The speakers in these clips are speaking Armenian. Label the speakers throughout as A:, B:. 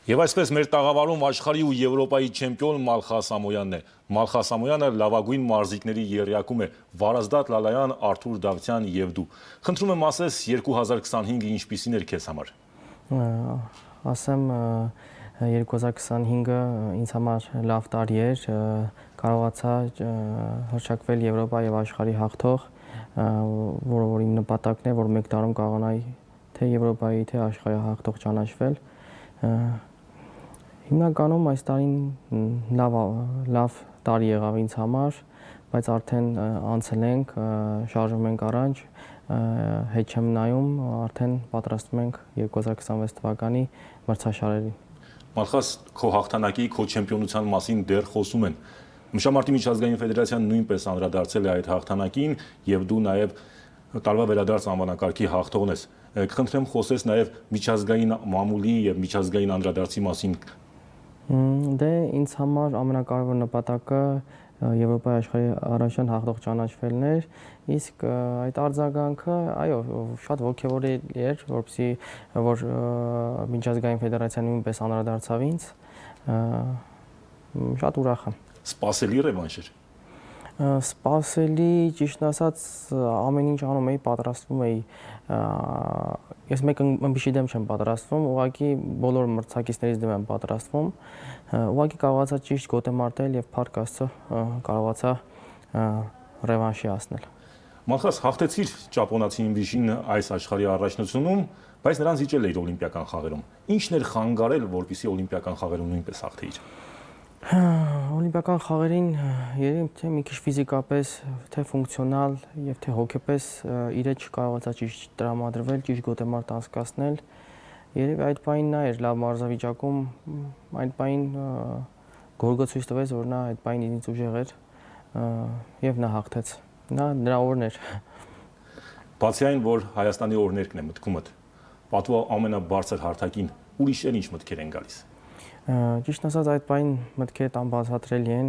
A: Եվ այսպես մեր տաղավարում աշխարհի ու Եվրոպայի չեմպիոն Մալխաս Ամոյանն է։ Մալխաս Ամոյանը լավագույն մարզիկների եռյակում է Վարազդատ Լալայան, Արթուր Դավթյան եւ դու։ Խնդրում եմ ասես 2025-ը ինչպիսին էր քեզ համար։
B: Ասեմ 2025-ը ինձ համար լավ տարի էր, կարողացա հռչակվել Եվրոպա եւ աշխարհի հաղթող, որ իմ նպատակն է, որ մեկ տարում կարողանայի թե Եվրոպայի, թե աշխարհի հաղթող ճանաչվել։ Հիմնականում այս տարին լավ տարի եղավ ինձ համար, բայց արդեն անցել ենք, շարժվում ենք առաջ, հետ չեմ նայում, արդեն պատրաստվում ենք 2026 թվականի մրցաշարերին։
A: Մալխաս, քո հաղթանակի, քո չեմպիոնության մասին դեռ խոսում են։ Մշամարտի միջազգային ֆեդերացիան նույնպես անդրադարձել է այդ հաղթանակին եւ դու նաեւ տարվա վերադարձ անվանակարգի հաղթողն ես։ Կխնդրեմ խոսես նաեւ միջազգային մամուլի եւ միջազգային անդրադարձի մասին։
B: Դե ինձ համար ամենակարևոր նպատակը Եվրոպայի աշխարհի առաջին հաղթող ճանաչվելն էր, իսկ այդ արձագանքը, այո, շատ ոգևորելի էր, որ միջազգային ֆեդերացիան նույնպես անդրադարձավ ինձ, շատ ուրախ եմ։
A: Սպասելի ռևանշ էր։
B: Սպասելի, ճիշտն ասած, ամեն ինչ անում էի, պատրաստվում էի։ Ես մեկ ըմբիշի դեմ չեմ պատրաստվում, ուղղակի բոլոր մրցակիցներից դեմ եմ պատրաստվում։ Ուղղակի կարողացա ճիշտ գոտե մարտել եւ փառք Աստծո կարողացա ռևանշի հասնել։
A: Մալխաս, հաղթեցիր ճապոնացի իմվիշին այս աշխարհի առաջնությունում, բայց նրան զիջել էր օլիմպիական խաղերում։ Ինչն էր խանգարել, որպեսզի օլիմպիական խաղերում նույնպես հաղթեիր։
B: Օլիմպիական խաղերին երևի թե մի քիչ ֆիզիկապես, թե ֆունկցիոնալ եւ թե հոգեպես իրեջ չկարողացա ճիշտ տրամադրվել, ճիշտ գոտեմարտ անցկացնել։ Երևի այդ պահին նա էր լավ մարզավիճակում, այդ պահին գորգը ցույց տվեց, որ նա այդ պահին ինձ ուժեղ էր եւ նա հաղթեց։ Նա նրա օրն էր։
A: Բացի այն, որ Հայաստանի օրներքն է մտքումդ, պատվո ամենաբարձր հարթակին ուրիշ ինչ մտքեր են գալիս։
B: Ճիշտ ասած այդ պահին մտքերը անբացատրելի են,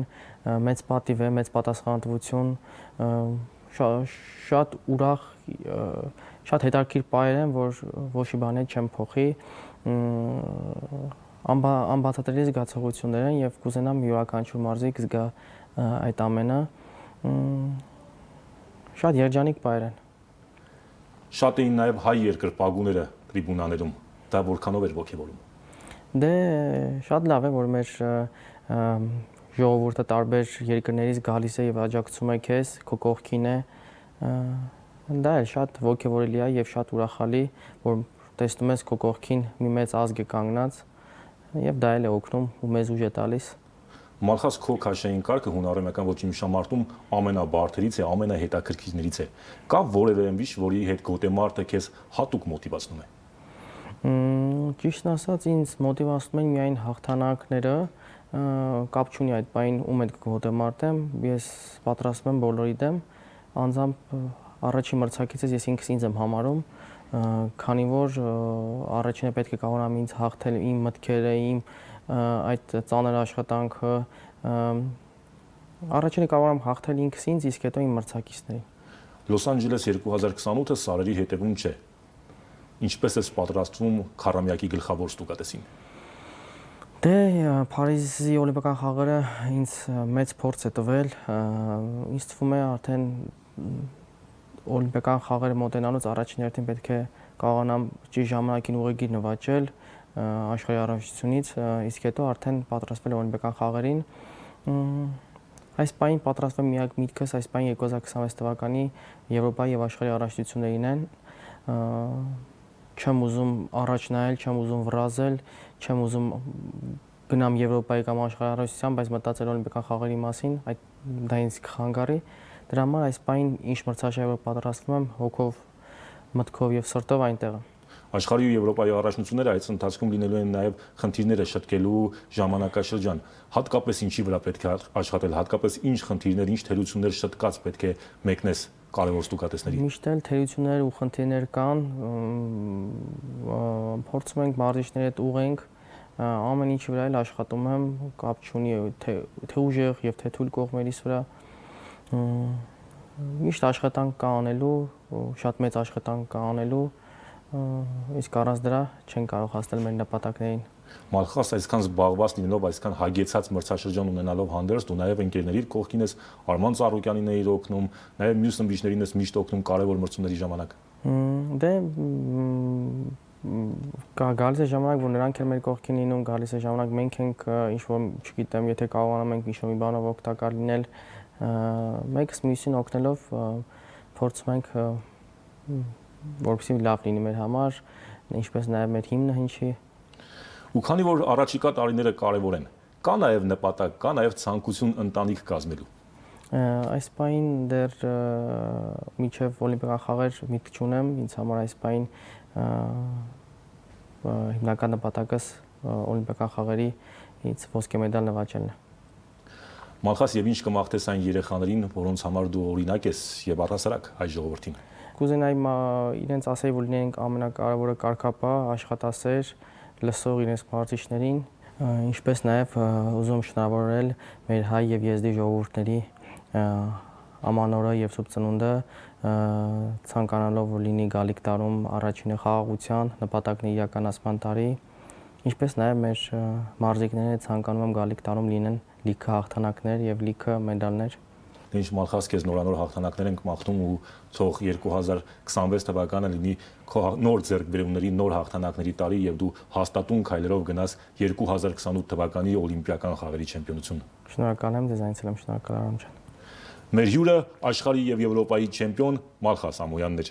B: մեծ պատիվ է, մեծ պատասխանատվություն, շատ ուրախ, շատ հետաքրքիր պահեր են, որ ոչի բան չեմ փոխի, անբացատրելի զգացողություններ են եւ կուզենամ յուրաքանչյուր մարզիկ զգա այդ ամենը, շատ երջանիկ պահեր են։
A: Շատ էին նաեւ հայ երկրպագուները տրիբունաներում, դա որքանով էր ոգևորում։
B: Դե շատ լավ է, որ մեր ժողովուրդը տարբեր երկրներից գալիս է եւ աջակցում է քեզ, քո կողքին է։ Դա էլ շատ ոգևորելի է եւ շատ ուրախալի, որ տեսնում ես քո կողքին մի մեծ ազգ է կանգնած եւ դա էլ է օգնում ու մեզ ուժ է տալիս։
A: Մալխաս, քո քաշային կարգը հունարենական ոչի մշամարտում ամենաբարդերից է, ամենահետաքրքիրներից է։ Կա որևէ ըմբիշ, որի հետ գոտեմարտը քեզ հատուկ մոտիվացնում է։
B: Ճիշտն ասած, ինձ մոտիվացնում են միայն հաղթանակները, կապ չունի այդ պահին ում հետ գոտեմարտեմ, ես պատրաստվում եմ բոլորի դեմ, անձամբ առաջին մրցակիցս ես ինքս ինձ եմ համարում, քանի որ առաջինը պետք է կարողանամ ինձ հաղթել իմ մտքերը, իմ այդ ծանր աշխատանքը, առաջինը կարողանամ հաղթել ինքս ինձ, իսկ հետո իմ մրցակիցներին։
A: Լոս Անջելես 2028-ը սարերի հետևում չէ։ Ինչպես ես պատրաստվում քառամյակի գլխավոր ստուգատեսին։
B: Դե Փարիզի օլիմպիական խաղերը ինձ մեծ փորձ է տվել, ինձ թվում է արդեն օլիմպիական խաղերը մոտենալուց առաջին հերթին պետք է կարողանամ ճիշտ ժամանակին ուղեգիր նվաճել աշխարհի առաջնությունից, իսկ հետո արդեն պատրաստվել օլիմպիական խաղերին։ Այս պահին պատրաստվում միակ միտքս այս պահին 2026 թվականի Եվրոպայի եւ աշխարհի առաջնություններին են։ Չեմ ուզում առաջ նայել, չեմ ուզում վրազել, չեմ ուզում գնամ Եվրոպայի կամ աշխարհի առաջնության, բայց մտածել օլիմպիական խաղերի մասին, դա ինձ կխանգարի։ Դրա համար այս պահին ինչ մրցաշարի պատրաստվում եմ հոգով, մտքով եւ սրտով այնտեղ եմ։
A: Աշխարհի ու Եվրոպայի առաջնությունները այս ընթացքում լինելու են նաեւ խնդիրները շտկելու ժամանակաշրջան։ Հատկապես ինչի վրա պետք է աշխատել, հատկապես ինչ խնդիրներ, ինչ թերություններ շտկած պետք է մեկնես կարևոր ստուգատեսների։
B: Միշտ էլ թերություններ ու խնդիրներ կան, փորձում ենք մարզիչների հետ ուղենք, ամեն ինչի վրա էլ աշխատում եմ, կապ չունի թե ուժեղ եւ թե թույլ կողմերից վրա։ Միշտ աշխատանք կա անելու, շատ մեծ աշխատանք կա անելու, իսկ առանց դրա չեն կարող հասնել մեր նպատակներին։
A: Մալխաս այսքան զբաղված լինելով, այսքան հագեցած մրցաշրջան ունենալով հանդերձ, դու նաև ընկերների կողքին ես, Արման Ծառուկյանին էիր օգնում, նաև մյուս ըմբիշներին ես միշտ օգնում կարևոր մրցումների ժամանակ։
B: Դե գալիս է ժամանակ, որ նրանք էլ մեր կողքին լինում, գալիս է ժամանակ մենք ենք ինչ որ, չգիտեմ, եթե կարողանամ ենք ինչ-որ մի բանով օգտակար լինել, մեկս մյուսին օգնելով փորձում ենք որպեսզի լավ լինի մեր համար, ինչպես նաև մեր հիմնը հնչի։
A: Ու քանի որ առաջիկա տարիները կարևոր են, կա նաև նպատակ, կա նաև ցանկություն ընտանիք կազմելու։
B: Այս պահին դեռ մինչև օլիմպիական խաղեր միտք չունեմ, ինձ համար այս պահին հիմնական նպատակս օլիմպիական խաղերից ոսկե մեդալ նվաճելն է։
A: Մալխաս, եւ ինչ կմաղթես այն երեխաներին, որոնց համար դու օրինակ ես եւ առհասարակ հայ ժողովրդին։
B: Կուզենայի իրենց ասեի, որ լինենք ամենակարևորը կարգապահ, աշխատասեր, լսող իրենց մարզիչներին, ինչպես նաև ուզում շնորհավորել մեր հայ եւ եզդի ժողովուրդների ամանորը եւ սուրբ ծնունդը, ցանկանալով որ լինի գալիք տարում առաջինը խաղաղության, նպատակների իրականացման տարի, ինչպես նաև մեր մարզիկները ցանկանում եմ գալիք տարում լինեն լիքը հաղթանակներ եւ լիքը մեդալներ։
A: Ինչ Մալխաս, քեզ նորանոր հաղթանակներ ենք մաղթում ու թող 2026 թվականը լինի քո նոր ձեռքբերումների, նոր հաղթանակների տարի եւ դու հաստատուն քայլերով գնաս 2028 թվականի օլիմպիական խաղերի չեմպիոնություն։
B: Շնորհակալ եմ ձեզ, այնցել եմ, շնորհակալ Արամ ջան։
A: Մեր հյուրը աշխարհի եւ Եվրոպայի չեմպիոն Մալխաս Ամոյանն էր։